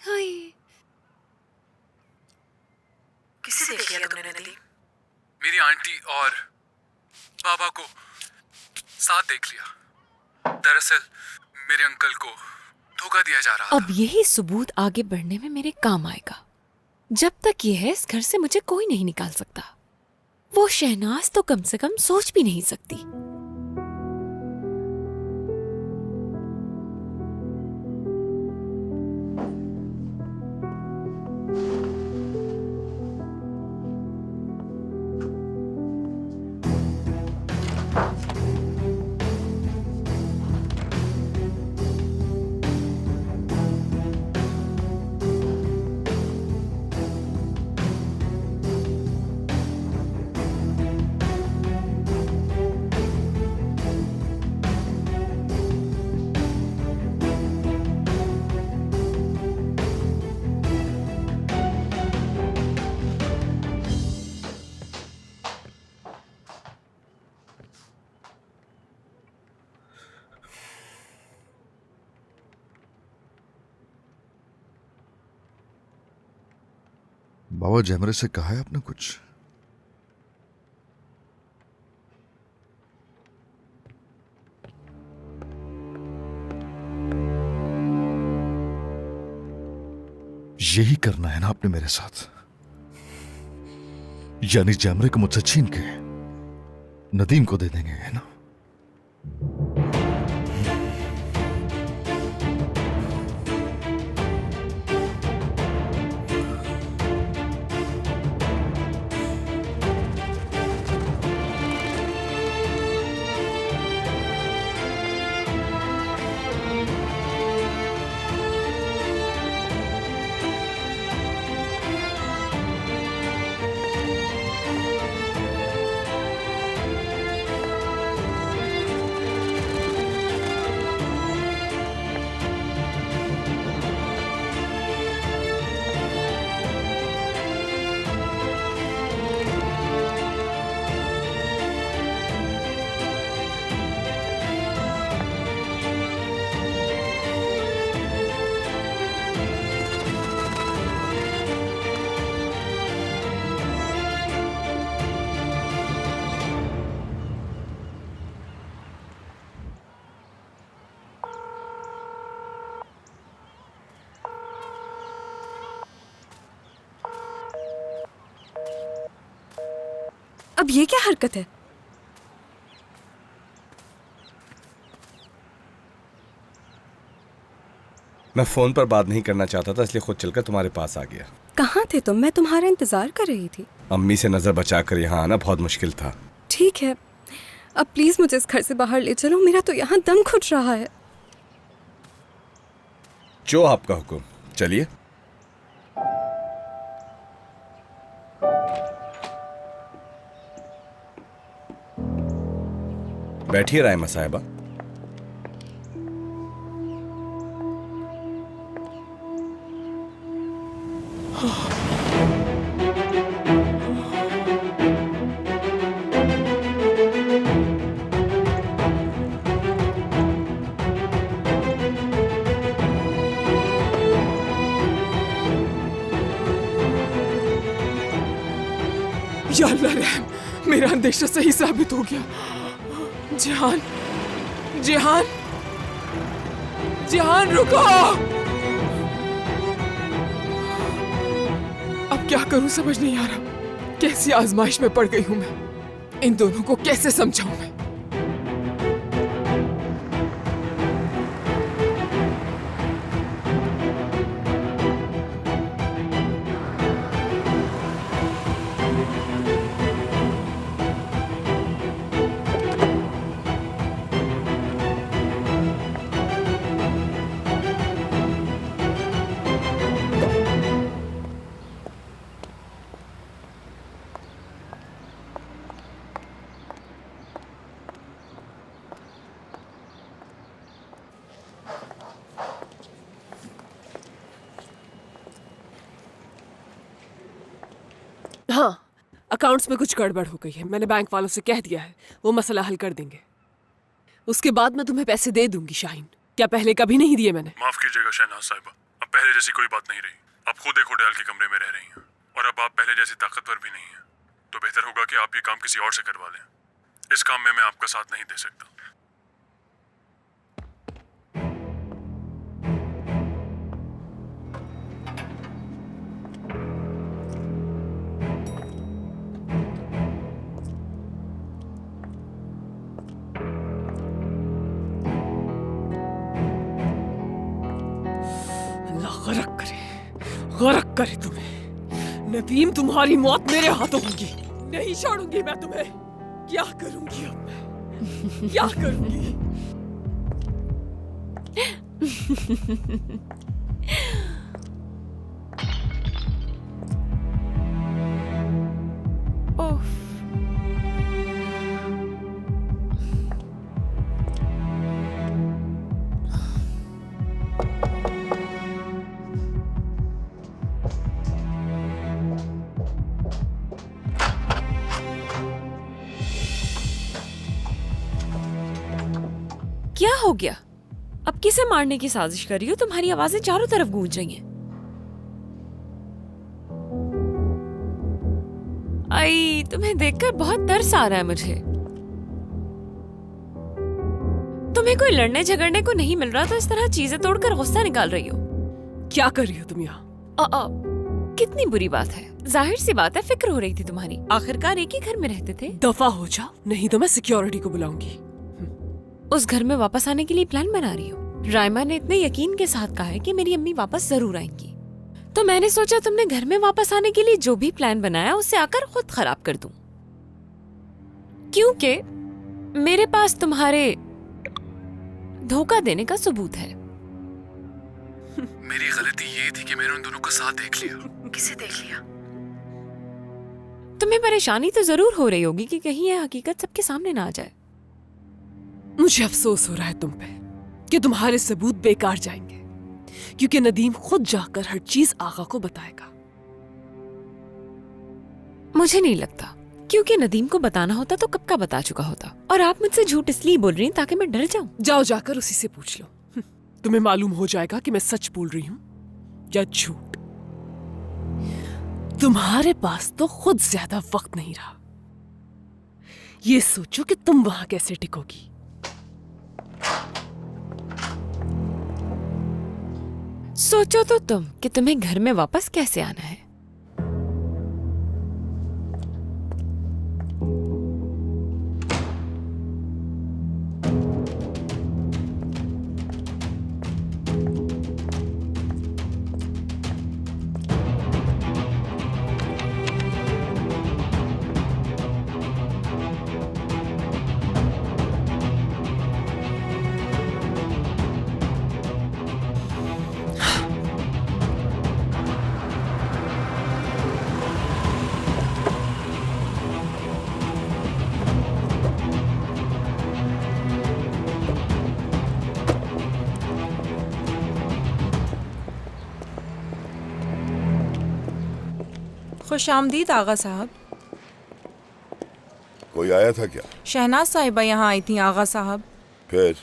हाय। किसे देख लिया तुमने नदीम? मेरी आंटी और बाबा को साथ देख लिया। दरअसल मेरे अंकल को धोखा दिया जा रहा अब यही सबूत आगे बढ़ने में मेरे काम आएगा। जब तक ये है, इस घर से मुझे कोई नहीं निकाल सकता। वो शहनाज तो कम से कम सोच भी नहीं सकती। बाबा जैमरे से कहा है आपने कुछ? यही करना है ना आपने मेरे साथ? यानी जैमरे को मुझसे छीन के नदीम को दे देंगे, है ना? अब ये क्या हरकत है? मैं फोन पर बात नहीं करना चाहता था, इसलिए खुद चलकर तुम्हारे पास आ गया। कहाँ थे तुम? मैं तुम्हारा इंतजार कर रही थी। अम्मी से नजर बचाकर यहाँ आना बहुत मुश्किल था। ठीक है, अब प्लीज मुझे इस घर से बाहर ले चलो। मेरा तो यहाँ दम घुट रहा है। जो आपका हुक्म। चलिए। बैठिए रायमा साहिबा। या अल्लाह रहम, मेरा अंदेशा सही साबित हो गया। जिहान, जिहान, जिहान रुको। अब क्या करूं समझ नहीं आ रहा। कैसी आजमाइश में पड़ गई हूं मैं। इन दोनों को कैसे समझाऊं मैं। हाँ, अकाउंट्स में कुछ गड़बड़ हो गई है। मैंने बैंक वालों से कह दिया है, वो मसला हल कर देंगे। उसके बाद मैं तुम्हें पैसे दे दूंगी शाहीन। क्या पहले कभी नहीं दिए मैंने? माफ कीजिएगा शहनाज साहिबा, अब पहले जैसी कोई बात नहीं रही। आप खुद एक होटल के कमरे में रह रही हैं और अब आप पहले जैसी ताकतवर भी नहीं हैं। तो बेहतर होगा कि आप ये काम किसी और से करवा लें। इस काम में मैं आपका साथ नहीं दे सकता। अल्लाह गरक करे तुम्हें। नदीम, तुम्हारी मौत मेरे हाथों होगी। नहीं छोड़ूंगी मैं तुम्हें। क्या करूंगी अब मैं? क्या करूंगी? ओफ। क्या हो गया? अब किसे मारने की साजिश कर रही हो? तुम्हारी आवाजें चारों तरफ गूंज रही हैं। आई, तुम्हें देखकर बहुत तरस आ रहा है मुझे। तुम्हें कोई लड़ने झगड़ने को नहीं मिल रहा तो इस तरह चीजें तोड़कर गुस्सा निकाल रही हो। क्या कर रही हो तुम यहाँ? कितनी बुरी बात है। जाहिर सी बात है, फिक्र हो रही थी तुम्हारी। आखिरकार एक ही घर में रहते थे। दफा हो जाओ, नहीं तो मैं सिक्योरिटी को बुलाऊंगी। उस घर में वापस आने के लिए प्लान बना रही हो। रायमा ने इतने यकीन के साथ कहा है कि मेरी अम्मी वापस जरूर आएंगी, तो मैंने सोचा तुमने घर में वापस आने के लिए जो भी प्लान बनाया उसे आकर खुद खराब कर दूं, क्योंकि मेरे पास तुम्हारे धोखा देने का सबूत है। मेरी गलती ये थी कि मैंने उन दोनों का साथ देख लिया। किसे देख लिया? तुम्हें परेशानी तो जरूर हो रही होगी कि कहीं यह हकीकत सबके सामने ना आ जाए। मुझे अफसोस हो रहा है तुम पे कि तुम्हारे सबूत बेकार जाएंगे, क्योंकि नदीम खुद जाकर हर चीज आगा को बताएगा। मुझे नहीं लगता, क्योंकि नदीम को बताना होता तो कब का बता चुका होता। और आप मुझसे झूठ इसलिए बोल रही हैं ताकि मैं डर जाऊं। जाओ, जाकर उसी से पूछ लो। तुम्हें मालूम हो जाएगा कि मैं सच बोल रही हूँ या झूठ। तुम्हारे पास तो खुद ज्यादा वक्त नहीं रहा। ये सोचो कि तुम वहां कैसे टिकोगी। सोचो तो तुम कि तुम्हें घर में वापस कैसे आना है। खुशामदीद आगा साहब। कोई आया था क्या? शहनाज साहिबा यहाँ आई थी आगा साहब। फिर?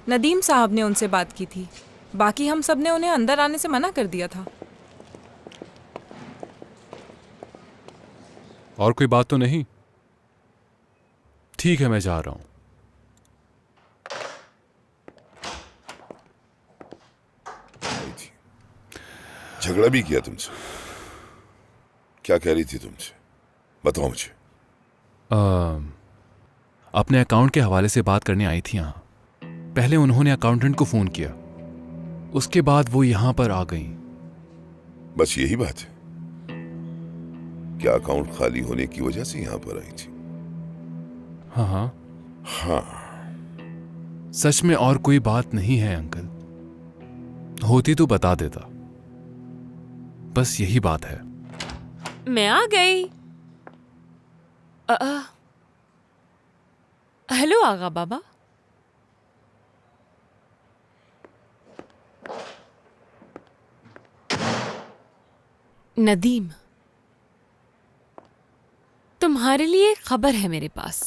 नदीम साहब ने उनसे बात की थी। बाकी हम सब ने उन्हें अंदर आने से मना कर दिया था। और कोई बात तो नहीं? ठीक है, मैं जा रहा हूं। झगड़ा भी किया तुमसे? क्या कह रही थी तुमसे? बताओ मुझे। अपने अकाउंट के हवाले से बात करने आई थी यहाँ। पहले उन्होंने अकाउंटेंट को फोन किया, उसके बाद वो यहाँ पर आ गई। बस यही बात है? क्या अकाउंट खाली होने की वजह से यहाँ पर आई थी? हाँ हाँ हाँ। सच में और कोई बात नहीं है अंकल, होती तो बता देता। बस यही बात है। मैं आ गई। हेलो आगा बाबा। नदीम, तुम्हारे लिए एक खबर है मेरे पास।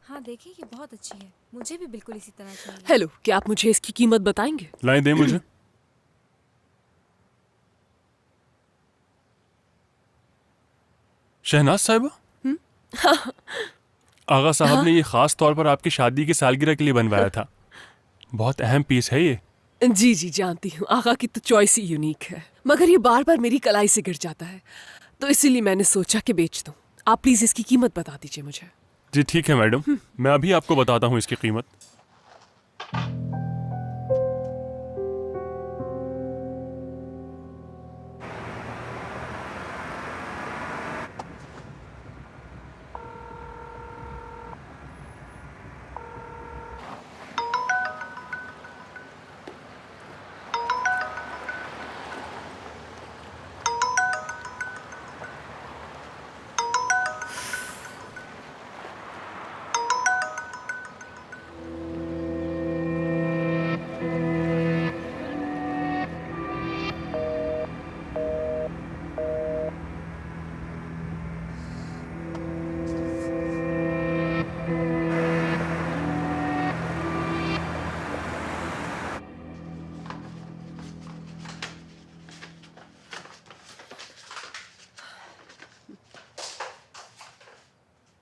हाँ देखिए ये बहुत अच्छी है, मुझे भी बिल्कुल इसी तरह चाहिए। हेलो, क्या आप मुझे इसकी कीमत बताएंगे? लाइन दे मुझे। शहनाज साहिबा, आगा साहब ने ये खास तौर पर आपकी शादी की सालगिरह के लिए बनवाया था। बहुत अहम पीस है ये। जी जी जानती हूँ, आगा की तो चॉइस ही यूनिक है, मगर ये बार बार मेरी कलाई से गिर जाता है, तो इसीलिए मैंने सोचा कि बेच दूं। आप प्लीज इसकी कीमत बता दीजिए मुझे। जी ठीक है मैडम, मैं अभी आपको बताता हूँ इसकी कीमत।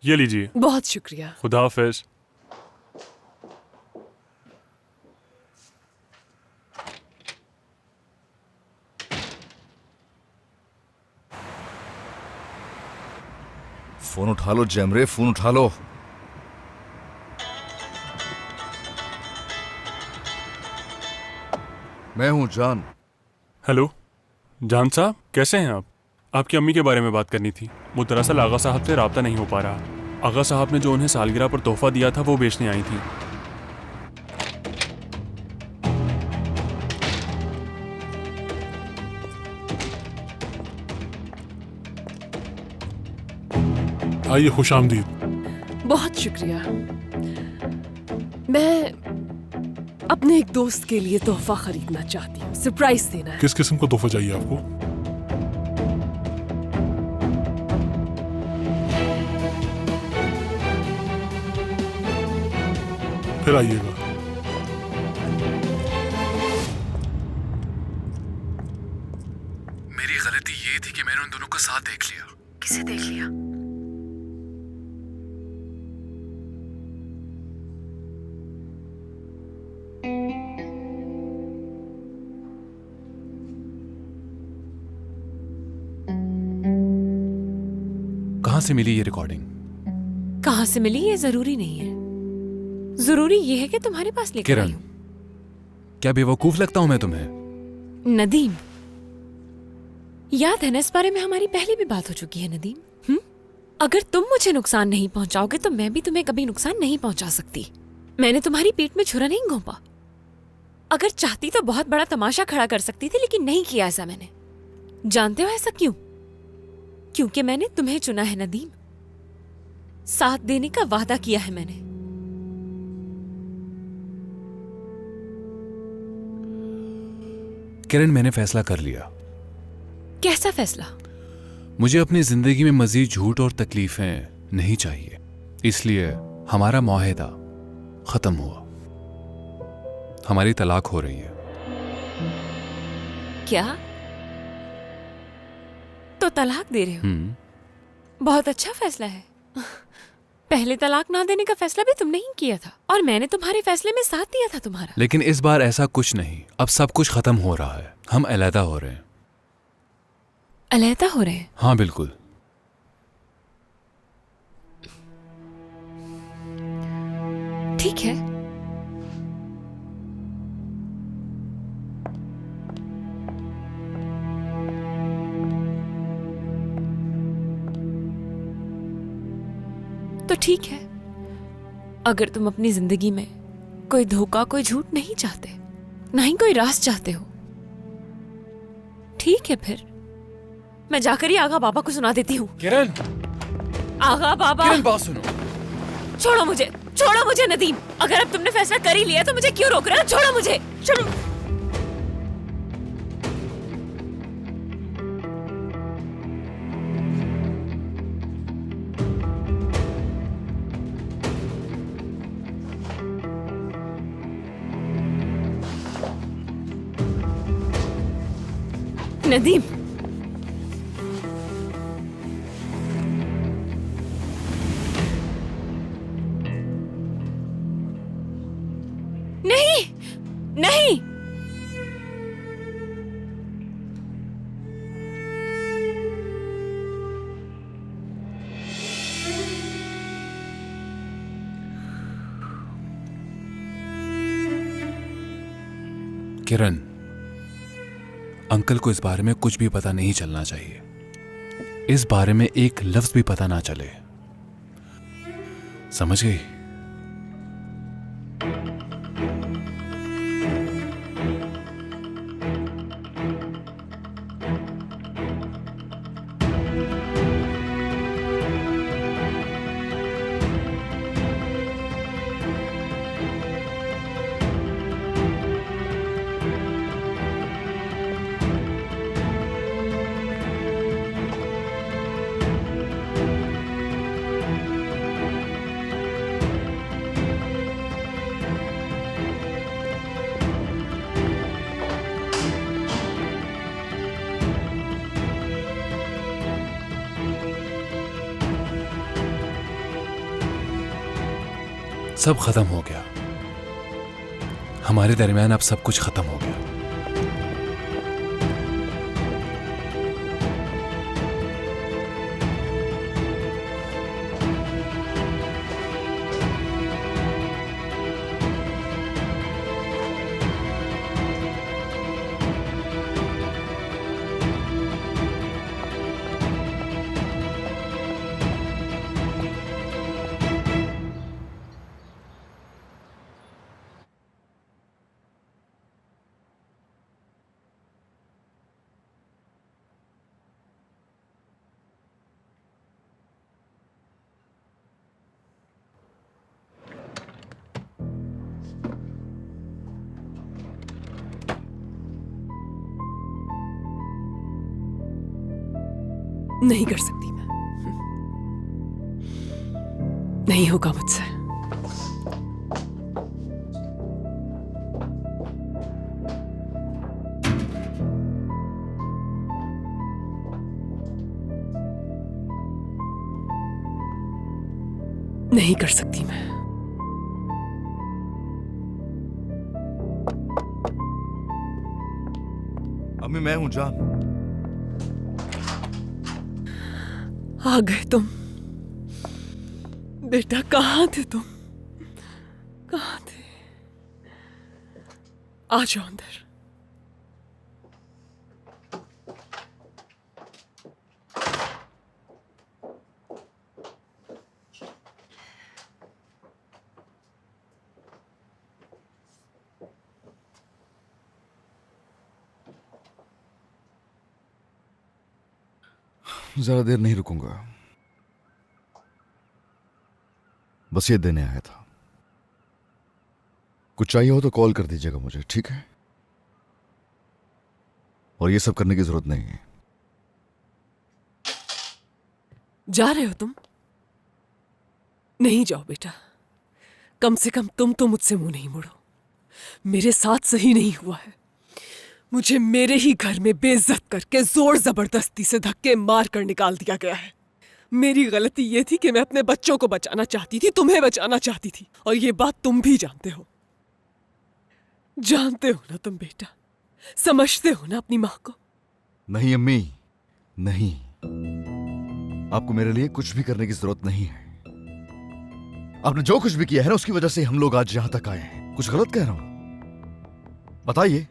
ये लीजिए। बहुत शुक्रिया। खुदा हाफिज। फोन उठा लो जैमरे, फोन उठा लो। मैं हूं जान। हेलो जान साहब, कैसे हैं आप? आपकी अम्मी के बारे में बात करनी थी। वो दरअसल आगा साहब से राब्ता नहीं हो पा रहा। आगा साहब ने जो उन्हें सालगिरह पर तोहफा दिया था वो बेचने आई थी। आइए, खुश आमदीद। बहुत शुक्रिया। मैं अपने एक दोस्त के लिए तोहफा खरीदना चाहती हूँ, सरप्राइज देना है। किस किस्म का तोहफा चाहिए आपको? फिर आइएगा। मेरी गलती ये थी कि मैंने उन दोनों का साथ देख लिया। किसे देख लिया? कहाँ से मिली ये रिकॉर्डिंग? कहाँ से मिली ये जरूरी नहीं है, जरूरी ये है कि तुम्हारे पास लेकर आई किरण, हूं। क्या बेवकूफ लगता हूं मैं तुम्हें? नदीम, याद है ना इस बारे में हमारी पहले भी बात हो चुकी है नदीम। अगर तुम मुझे नुकसान नहीं पहुंचाओगे तो मैं भी तुम्हें कभी नुकसान नहीं पहुंचा सकती। मैंने तुम्हारी पीठ में छुरा नहीं घोंपा। अगर चाहती तो बहुत बड़ा तमाशा खड़ा कर सकती थी, लेकिन नहीं किया ऐसा मैंने। जानते हो ऐसा क्यों? क्योंकि मैंने तुम्हें चुना है नदीम। साथ देने का वादा किया है मैंने। किरण, मैंने फैसला कर लिया। कैसा फैसला? मुझे अपनी जिंदगी में मजीद झूठ और तकलीफें नहीं चाहिए, इसलिए हमारा मुआहदा खत्म हुआ। हमारी तलाक हो रही है। क्या? तो तलाक दे रहे हो? बहुत अच्छा फैसला है। पहले तलाक ना देने का फैसला भी तुमने ही किया था, और मैंने तुम्हारे फैसले में साथ दिया था तुम्हारा। लेकिन इस बार ऐसा कुछ नहीं। अब सब कुछ खत्म हो रहा है। हम अलहदा हो रहे हैं। अलहदा हो रहे हैं? हाँ बिल्कुल। ठीक है। तो ठीक है, अगर तुम अपनी जिंदगी में कोई धोखा, कोई झूठ नहीं चाहते, ना ही कोई राज चाहते हो, ठीक है फिर मैं जाकर ही आगा बाबा को सुना देती हूँ। किरण, आगा बाबा, किरण बात सुनो। छोड़ो मुझे नदीम। अगर अब तुमने फैसला कर ही लिया तो मुझे क्यों रोक रहे हो? छोड़ो मुझे, छोड़ो। नदीम, नहीं नहीं, किरण, अंकल को इस बारे में कुछ भी पता नहीं चलना चाहिए। इस बारे में एक लफ्ज भी पता ना चले, समझ गई? सब खत्म हो गया, हमारे दरमियान अब सब कुछ खत्म हो गया। नहीं कर सकती मैं, नहीं होगा मुझसे। नहीं कर सकती मैं। अम्मी मैं हूं जान। आ गए तुम। बेटा कहाँ थे तुम? कहाँ थे? आ जाओ अंदर। ज्यादा देर नहीं रुकूंगा, बस ये देने आया था। कुछ चाहिए हो तो कॉल कर दीजिएगा मुझे, ठीक है? और ये सब करने की जरूरत नहीं है। जा रहे हो तुम? नहीं जाओ बेटा, कम से कम तुम तो मुझसे मुंह नहीं मोड़ो। मेरे साथ सही नहीं हुआ है। मुझे मेरे ही घर में बेइज्जत करके जोर जबरदस्ती से धक्के मार कर निकाल दिया गया है। मेरी गलती ये थी कि मैं अपने बच्चों को बचाना चाहती थी, तुम्हें बचाना चाहती थी, और ये बात तुम भी जानते हो। जानते हो ना तुम बेटा, समझते हो ना अपनी माँ को? नहीं अम्मी, नहीं, आपको मेरे लिए कुछ भी करने की जरूरत नहीं है। आपने जो कुछ भी किया है ना, उसकी वजह से हम लोग आज यहां तक आए हैं। कुछ गलत कह रहा हूं? बताइए,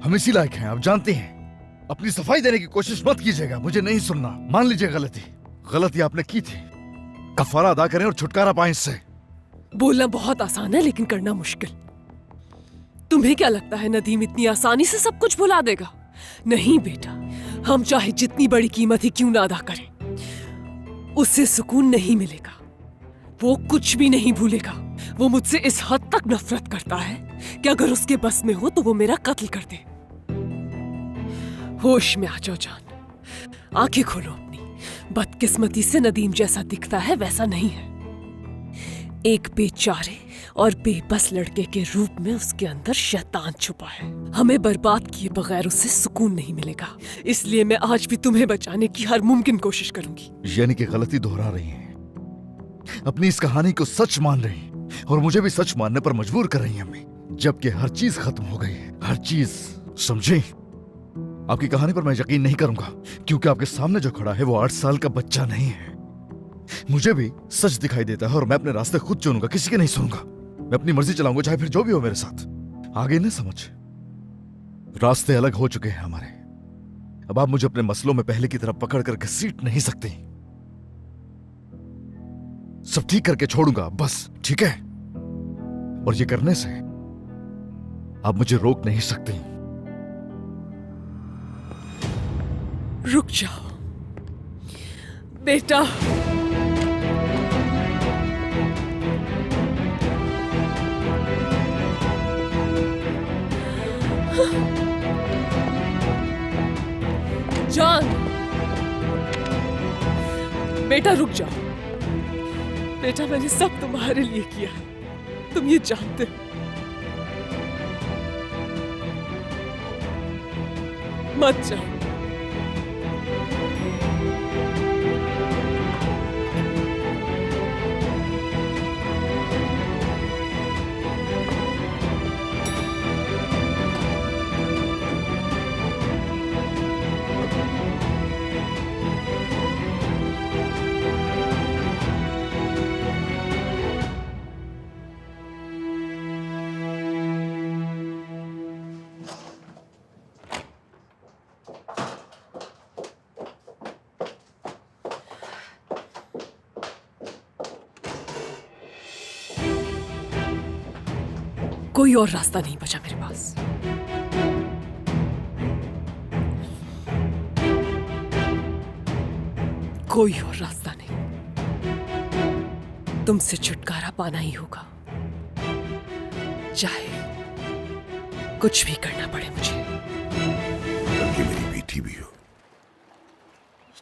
हम इसी लायक हैं, आप जानते हैं। अपनी सफाई देने की कोशिश मत कीजिएगा, मुझे नहीं सुनना। मान लीजिए गलती आपने की थी, कफारा अदा करें और छुटकारा पाएं इससे। बोलना बहुत आसान है लेकिन करना मुश्किल। तुम्हें क्या लगता है नदीम इतनी आसानी से सब कुछ भुला देगा? नहीं बेटा, हम चाहे जितनी बड़ी कीमत ही क्यों ना अदा करें, उससे सुकून नहीं मिलेगा। वो कुछ भी नहीं भूलेगा। वो मुझसे इस हद तक नफरत करता है कि अगर उसके बस में हो तो वो मेरा कत्ल कर दे। होश में आ जाओ जान, आंखें खोलो अपनी। बदकिस्मती से नदीम जैसा दिखता है वैसा नहीं है। एक बेचारे और बेबस लड़के के रूप में उसके अंदर शैतान छुपा है। हमें बर्बाद किए बगैर उससे सुकून नहीं मिलेगा। इसलिए मैं आज भी तुम्हें बचाने की हर मुमकिन कोशिश करूंगी। यानी कि गलती दोहरा रही हैं, अपनी इस कहानी को सच मान रही हैं और मुझे भी सच मानने पर मजबूर कर रही हैं अम्मी, जबकि हर चीज खत्म हो गई है, हर चीज। समझे? आपकी कहानी पर मैं यकीन नहीं करूंगा क्योंकि आपके सामने जो खड़ा है वो 8 साल का बच्चा नहीं है। मुझे भी सच दिखाई देता है और मैं अपने रास्ते खुद चुनूंगा, किसी के नहीं सुनूंगा। मैं अपनी मर्जी चलाऊंगा, चाहे फिर जो भी हो मेरे साथ। आगे न समझ, रास्ते अलग हो चुके हैं हमारे। अब आप मुझे अपने मसलों में पहले की तरह पकड़ कर घसीट नहीं सकते। सब ठीक करके छोड़ूंगा बस, ठीक है? और ये करने से आप मुझे रोक नहीं सकते। रुक जाओ बेटा। जान, बेटा रुक जाओ। बेटा मैंने सब तुम्हारे लिए किया है, तुम ये जानते हो। मत जाओ। कोई और रास्ता नहीं बचा मेरे पास। कोई और रास्ता नहीं। तुमसे छुटकारा पाना ही होगा, चाहे कुछ भी करना पड़े मुझे। बल्कि मेरी बेटी भी हो।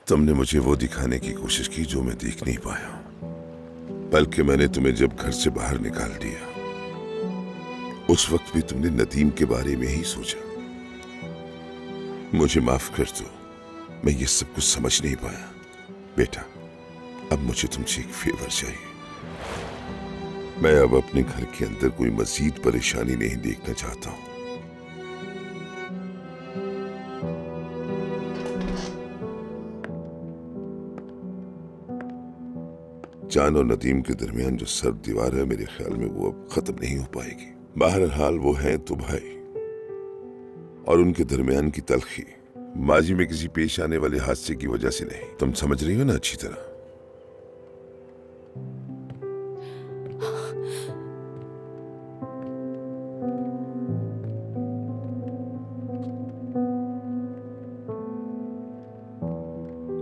तुमने मुझे वो दिखाने की कोशिश की जो मैं देख नहीं पाया। बल्कि मैंने तुम्हें जब घर से बाहर निकाल दिया, उस वक्त भी तुमने नदीम के बारे में ही सोचा। मुझे माफ कर दो, मैं ये सब कुछ समझ नहीं पाया। बेटा, अब मुझे तुमसे एक फेवर चाहिए। मैं अब अपने घर के अंदर कोई मजीद परेशानी नहीं देखना चाहता हूं। जान और नदीम के दरमियान जो सर्द दीवार है, मेरे ख्याल में वो अब खत्म नहीं हो पाएगी। बहरहाल वो हैं तो भाई, और उनके दरमियान की तलखी माजी में किसी पेश आने वाले हादसे की वजह से नहीं। तुम समझ रही हो ना अच्छी तरह?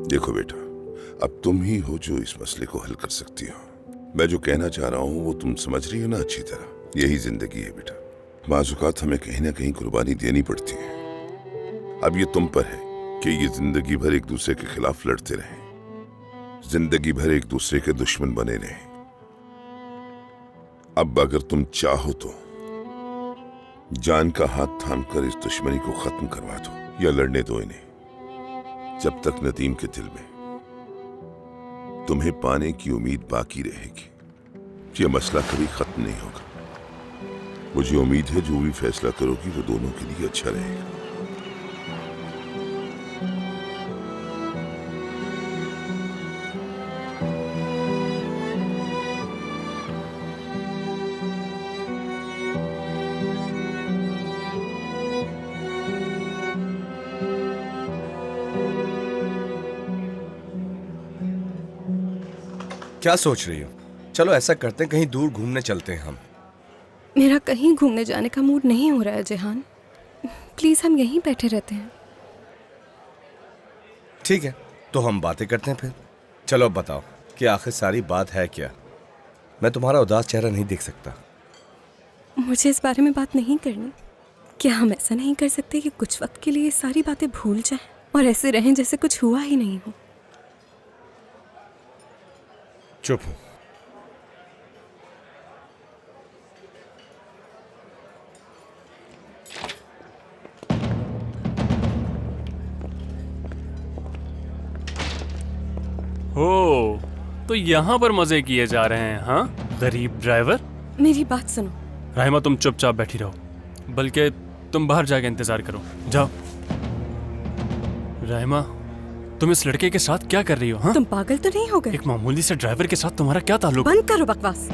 देखो बेटा, अब तुम ही हो जो इस मसले को हल कर सकती हो। मैं जो कहना चाह रहा हूं वो तुम समझ रही हो ना अच्छी तरह? यही जिंदगी है बेटा। बाज़-औक़ात हमें कहीं ना कहीं कुर्बानी देनी पड़ती है। अब ये तुम पर है कि ये जिंदगी भर एक दूसरे के खिलाफ लड़ते रहें, जिंदगी भर एक दूसरे के दुश्मन बने रहें। अब अगर तुम चाहो तो जान का हाथ थामकर इस दुश्मनी को खत्म करवा दो, या लड़ने दो इन्हें जब तक नदीम के दिल में तुम्हें पाने की उम्मीद बाकी रहेगी। ये मसला कभी खत्म नहीं होगा। मुझे उम्मीद है जो भी फैसला करोगी वो दोनों के लिए अच्छा रहेगा। क्या सोच रही हो? चलो ऐसा करते हैं, कहीं दूर घूमने चलते हैं हम। मेरा कहीं घूमने जाने का मूड नहीं हो रहा है जेहान। प्लीज हम यहीं बैठे रहते हैं। ठीक है, तो हम बातें करते हैं फिर। चलो अब बताओ कि आखिर सारी बात है क्या? मैं तुम्हारा उदास चेहरा नहीं देख सकता। मुझे इस बारे में बात नहीं करनी। क्या हम ऐसा नहीं कर सकते कि कुछ वक्त के लिए सारी बातें भूल जाएं और ऐसे रहें जैसे कुछ हुआ ही नहीं हो? चुप हो। तो यहाँ पर मजे किए जा रहे हैं। हाँ गरीब ड्राइवर। मेरी बात सुनो। राइमा तुम चुपचाप बैठी रहो, बल्कि तुम बाहर जाके इंतजार करो, जाओ। राइमा तुम इस लड़के के साथ क्या कर रही हो? हाँ तुम पागल तो नहीं हो गए? एक मामूली से ड्राइवर के साथ तुम्हारा क्या ताल्लुक? बंद करो बकवास।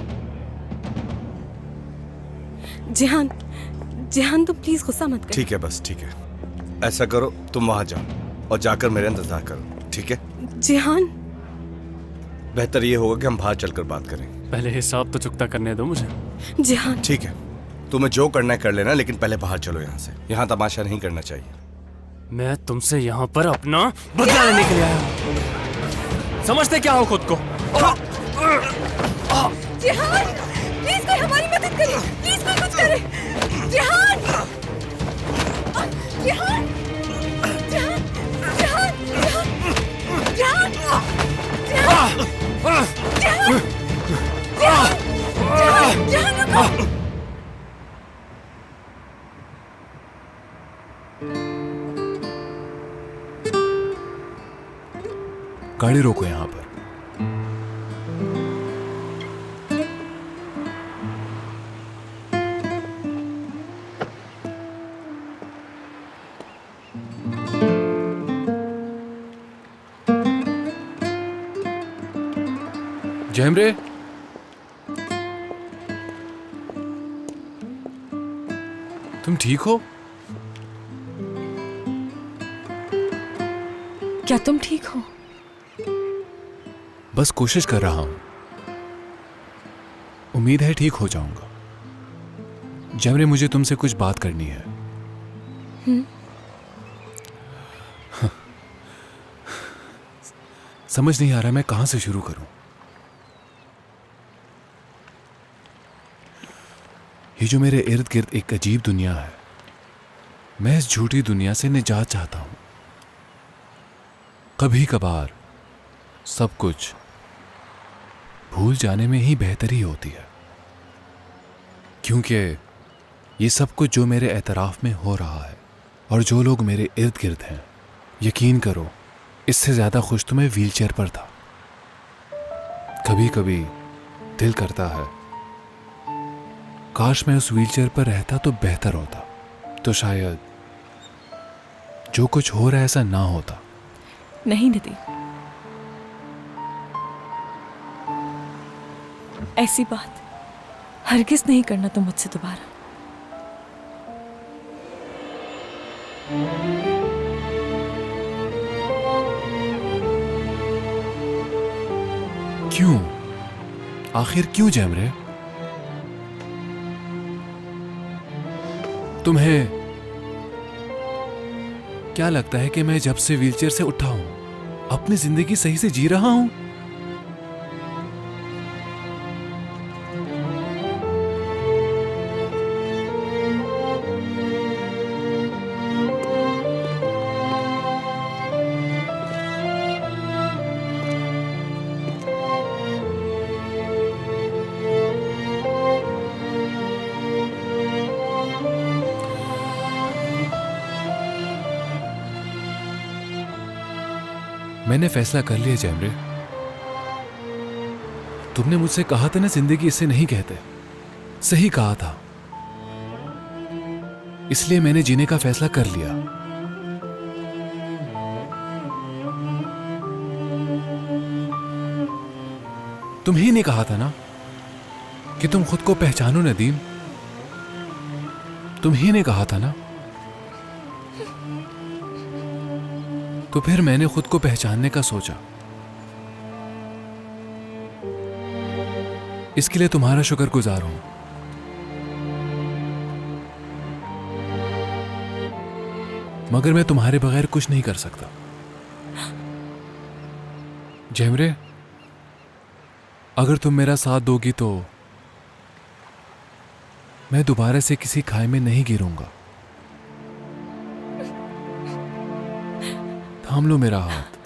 जिहान, जिहान तुम प्लीज गुस्सा मत करो। ठीक है, बस ठीक है। ऐसा करो, तुम वहां जाओ और जाकर मेरा इंतजार करो, ठीक है? जिहान, बेहतर ये होगा कि हम बाहर चलकर बात करें। पहले हिसाब तो चुकता करने दो मुझे। जिहान ठीक है, तुम्हें जो करना है कर लेना, लेकिन पहले बाहर चलो यहाँ से। यहाँ तमाशा नहीं करना चाहिए। मैं तुमसे यहाँ पर अपना बदला लेने के लिए आया हूँ। समझते क्या हो खुद को? जिहान प्लीज कोई हमारी मदद करे, प्लीज कोई कुछ करे। जिहान, जिहान, जिहान, जिहान, जिहान, जिहान, जिहान, जिहान रुको। गाड़ी रोको यहाँ पर। जयमरे, तुम ठीक हो? क्या तुम ठीक हो? बस कोशिश कर रहा हूं। उम्मीद है ठीक हो जाऊंगा। जमरे, मुझे तुमसे कुछ बात करनी है। समझ नहीं आ रहा मैं कहां से शुरू करूं। ये जो मेरे इर्द गिर्द एक अजीब दुनिया है, मैं इस झूठी दुनिया से निजात चाहता हूं। कभी कभार सब कुछ भूल जाने में ही बेहतरी होती है, क्योंकि ये सब कुछ जो मेरे एतराफ में हो रहा है और जो लोग मेरे इर्द गिर्द हैं, यकीन करो इससे ज्यादा खुश तो मैं व्हीलचेयर पर था। कभी कभी दिल करता है काश मैं उस व्हीलचेयर पर रहता तो बेहतर होता, तो शायद जो कुछ हो रहा है ऐसा ना होता। नहीं निधि, ऐसी बात हरगिज नहीं करना तुम मुझसे दोबारा। क्यों? आखिर क्यों जैमरे? तुम्हें क्या लगता है कि मैं जब से व्हीलचेयर से उठा हूं अपनी जिंदगी सही से जी रहा हूं? मैंने फैसला कर लिया जैमरे। तुमने मुझसे कहा था ना जिंदगी इसे नहीं कहते, सही कहा था। इसलिए मैंने जीने का फैसला कर लिया। तुम्ही ने कहा था ना कि तुम खुद को पहचानो नदीम, तुम्ही ने कहा था ना। तो फिर मैंने खुद को पहचानने का सोचा। इसके लिए तुम्हारा शुक्रगुजार हूं। मगर मैं तुम्हारे बगैर कुछ नहीं कर सकता। जैमरे, अगर तुम मेरा साथ दोगी तो मैं दोबारा से किसी खाई में नहीं गिरूंगा। थाम लो मेरा हाथ।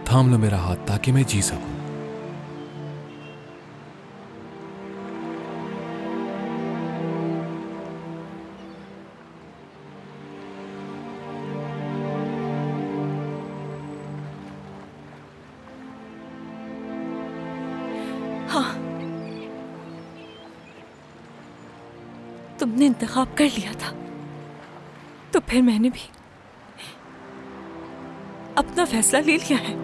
थाम लो मेरा हाथ ताकि मैं जी सकूं। हाँ, तुमने इंतखाब कर लिया था तो फिर मैंने भी अपना फैसला ले लिया है।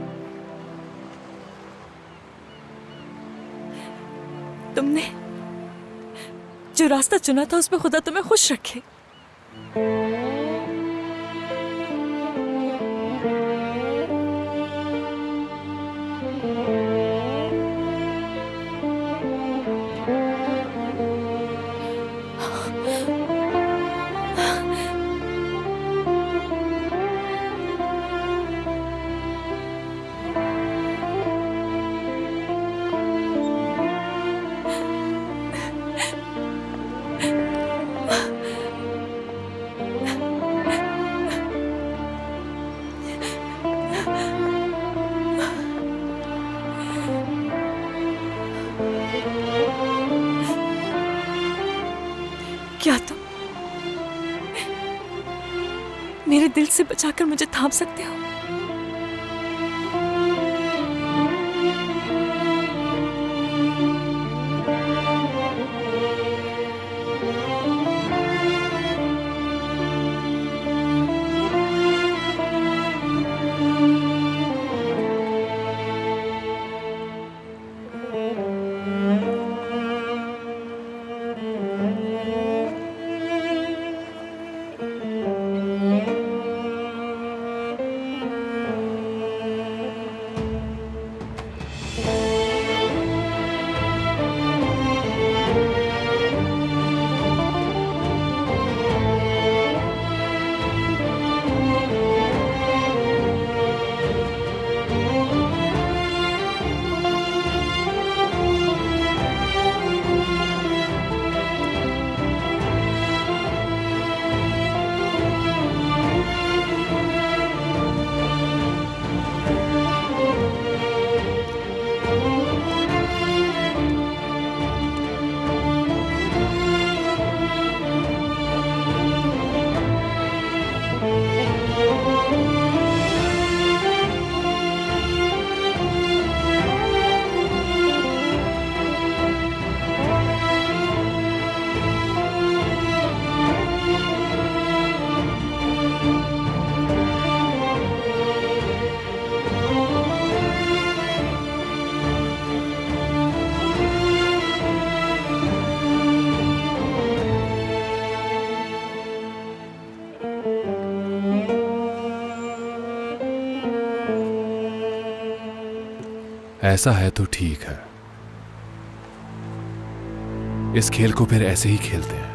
तुमने जो रास्ता चुना था उसमें खुदा तुम्हें खुश रखे। क्या तुम मेरे दिल से बचाकर मुझे थाम सकते हो? ऐसा है तो ठीक है, इस खेल को फिर ऐसे ही खेलते हैं।